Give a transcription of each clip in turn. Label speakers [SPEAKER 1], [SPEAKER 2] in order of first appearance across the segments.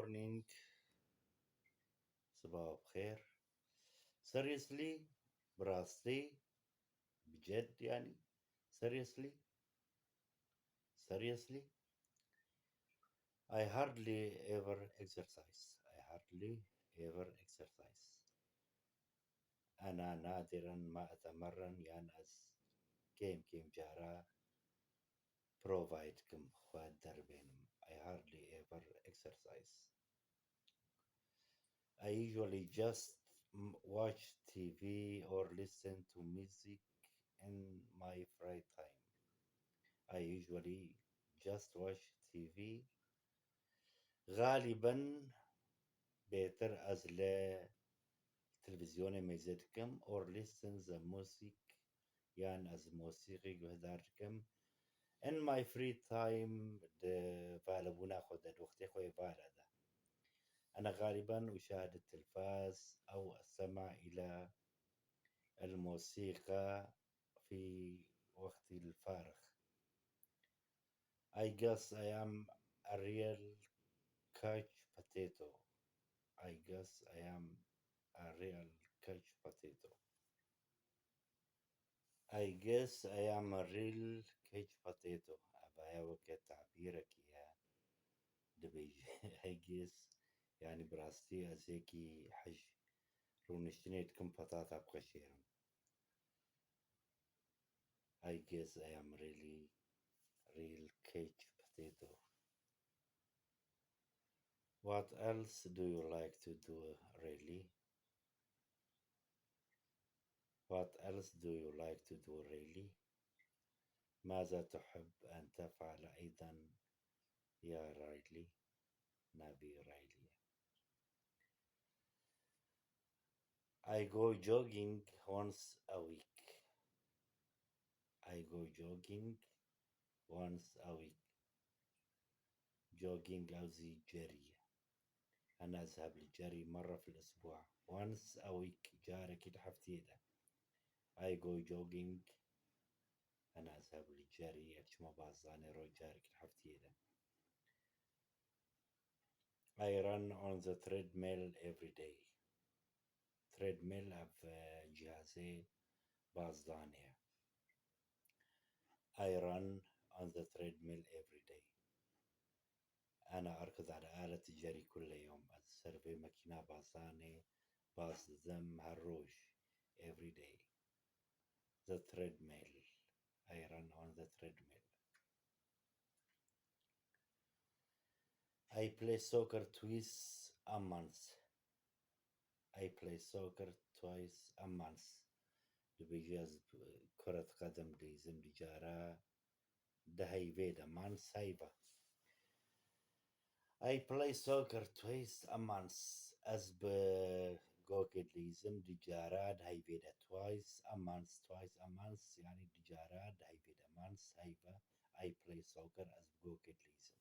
[SPEAKER 1] morning. صباح بخير. Seriously, براستي بجد يعني seriously seriously I hardly ever exercise. I hardly ever exercise. أنا نادرا ما أتمرن يانز كيم جارا provide كم خواد دربينم. I hardly ever exercise. I usually just watch TV or listen to music in my free time. I usually just watch TV. غالبا better as لا تلفزيون ميزتكم or listen the music يعني as موسيقى جهداركم in my free time د فالبونا خود وقتي خوي فالا ده. أنا غالبا أشاهد التلفاز أو أستمع إلى الموسيقى في وقتي الفارغ. I guess I am a real couch potato. I guess I am a real couch potato. I guess I am a real couch potato. أبايا وقت تعبيرك يا دبي. I guess يعني براستي أزيكي حج رونشتنيت كم بطاطا بقشيرم. I guess I am really real couch potato. What else do you like to do really? What else do you like to do really? ماذا تحب أن تفعل أيضا يا رايلي؟ نبي رايلي. I go jogging once a week. I go jogging once a week. jogging قصدي جري. أنا أذهب للجري مرة في الأسبوع. once a week جارة كده حفتيدة. I go jogging أنا أذهب للجري أتشما بازاني رو جارة كده حفتيدة. I run on the treadmill every day. treadmill في جهازي بازدانية. I run on the treadmill every day. أنا أركض على آلة الجري كل يوم. السيرفي ماكينة بازاني باز ذم هالروج every day. The treadmill. I run on the treadmill. I play soccer twice a month. I play soccer twice a month. بيجاز كرة قدم لازم بجارة دهي فيدا مان سايبة. I play soccer twice a month. as بجوكد لازم دجارة دهي فيدا twice a month. twice a month يعني دجارة دهي فيدا مان سايبة. I play soccer as بجوكد لازم.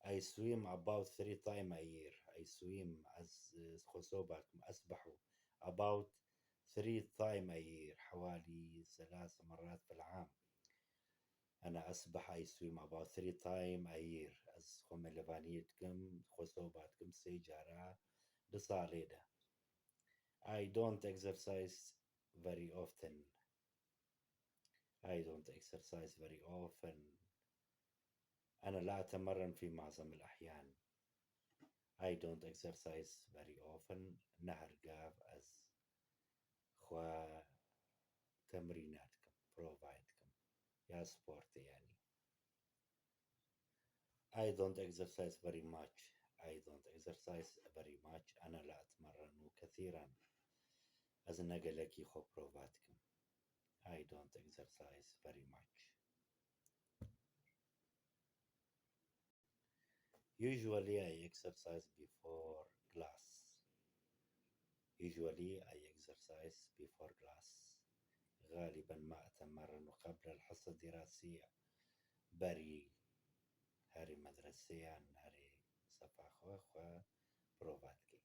[SPEAKER 1] I swim about 3 times a year. I swim as خصوباتكم أسبح about 3 times a year حوالي 3 مرات في العام. أنا أسبح I swim about 3 times a year as خملفانيتكم خصوباتكم سيجارة لصاليدة. I don't exercise very often. I don't exercise very often. أنا لا أتمرن في معظم الأحيان. I don't exercise very often. نهرقاف as خوا تمريناتكم provideكم يا سبورت يعني. I don't exercise very much. I don't exercise very much. أنا لا أتمرن كثيرا. as نقلكي خو بروفاتكم. I don't exercise very much. Usually I exercise before class. Usually I exercise before class. غالبا ما أتمرن قبل الحصة الدراسية. بري هاري مدرسيان هاري صفا خوا بروفاتكي.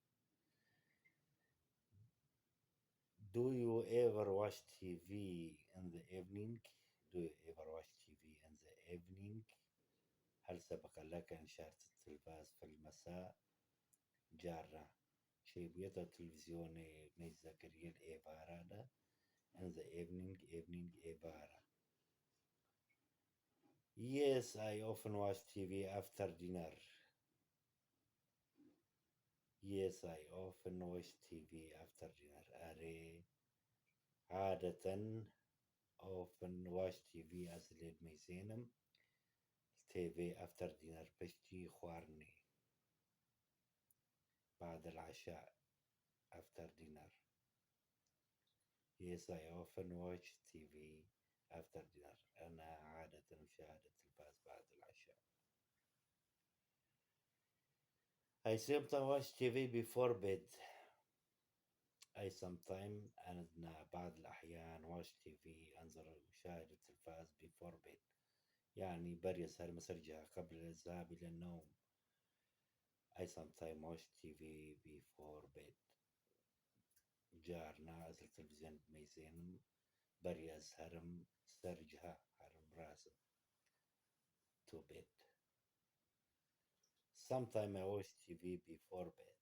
[SPEAKER 1] Do you ever watch TV in the evening? Do you ever watch TV in the evening? هل سبق لك أن شاهدت التلفاز في المساء؟ جارنا شيبيتا التلفزيون ميزاكريل إيفارادا in the evening إيفارا. Yes, I often watch TV after dinner. Yes, I often watch TV after dinner. أري عادة often watch TV أزلد ميزينم TV after dinner بشتي خوارني بعد العشاء after dinner. Yes, I often watch TV after dinner. أنا عادة أشاهد التلفاز بعد العشاء. I sometimes watch TV before bed. I sometimes أنا بعض الأحيان watch TV أشاهد التلفاز before bed. يعني بري أسهر مسرجها قبل الذهاب إلى النوم. I sometimes watch TV before bed. جارنا أزل التلفزيون بميزين بري أسهرم سرجها هرم راسم to bed. Sometimes I watch TV before bed.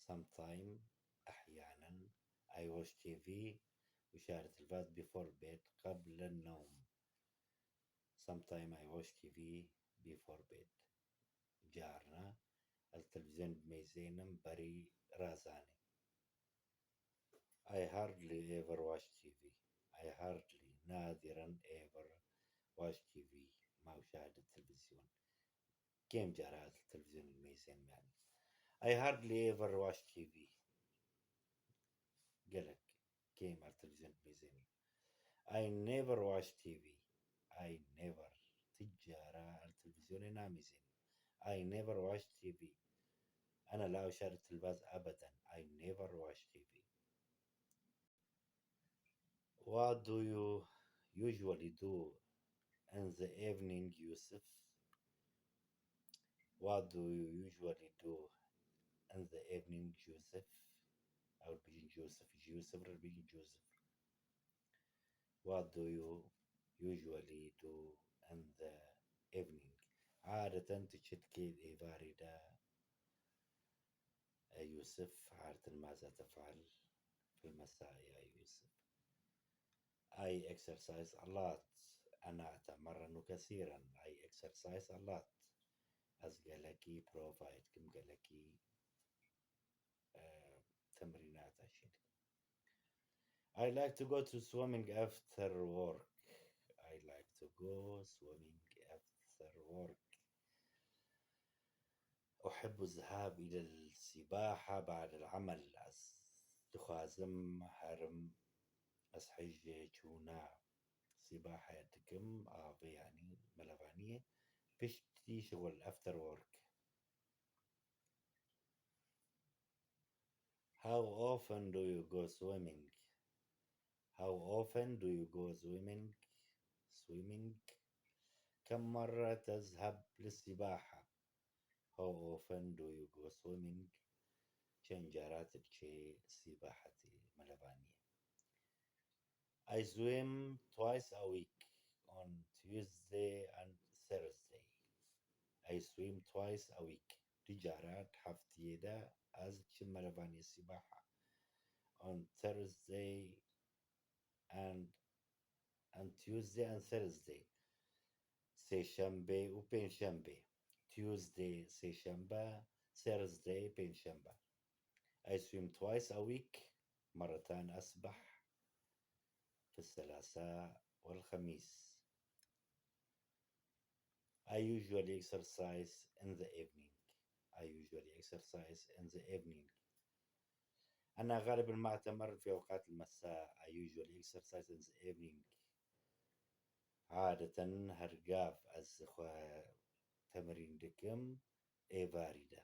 [SPEAKER 1] Sometimes أحيانا I watch TV أشاهد التلفاز before bed قبل النوم. Sometimes I watch TV before bed. جارنا التلفزيون بميزينم بري رازاني. I hardly ever watch TV. I hardly نادرا ever watch TV ما أشاهد التلفزيون. كم جرى التلفزيون الميزين يعني. I hardly ever watch TV. قالك كم على التلفزيون الميزين. I never watch TV. I never تجارة التلفزيون نامزين. I never watch TV. أنا لا أشاهد التلفاز أبدا. I never watch TV. What do you usually do in the evening, Yusuf? What do you usually do in the evening, Joseph? أو بيجي جوزيف ولا بيجي جوزيف. What do you usually do in the evening? عادة تشتكي إيفاريدا يوسف. عادة ماذا تفعل في المساء يا يوسف؟ I exercise a lot. أنا أتمرن كثيرا. I exercise a lot. أزقلكي provide كم قلكي تمرينات عشان. I like to go to swimming after work. I like to go swimming after work. أحب الذهاب إلى السباحة بعد العمل. تخازم هرم أسحج جونا سباحة يتكم آبي يعني ملفانية بشتي شغل after work. How often do you go swimming? How often do you go swimming? Swimming. كم مرة تذهب للسباحة؟ How often do you go swimming? شنجارات تشي سباحتي ملبانية. I swim twice a week on Tuesday and Thursday. I swim twice a week. تجارات حفتي دا از تشي ملبانية السباحة on Thursday and Tuesday and Thursday. سيشنبه وبينشنبه. Tuesday سيشنبه Thursday بينشنبه. I swim twice a week. مرتان أسبح في الثلاثاء والخميس. I usually exercise in the evening. I usually exercise in the evening. أنا غالبا ما أتمرن في أوقات المساء. I usually exercise in the evening. عادة هرقاف تمرين دكم إيفاريدا.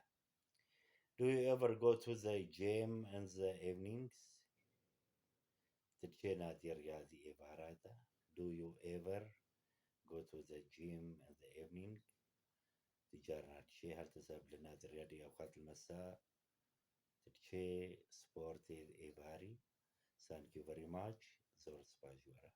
[SPEAKER 1] Do you ever go to the gym in the evenings? تتشي نادي رياضي إيفارادا. Do you ever go to the gym in the evening? تجارنا تشي هل تذهب للنادي الرياضي أوقات المساء؟ تتشي سبورتي إيفاري. Thank you very much. زور سباجورا.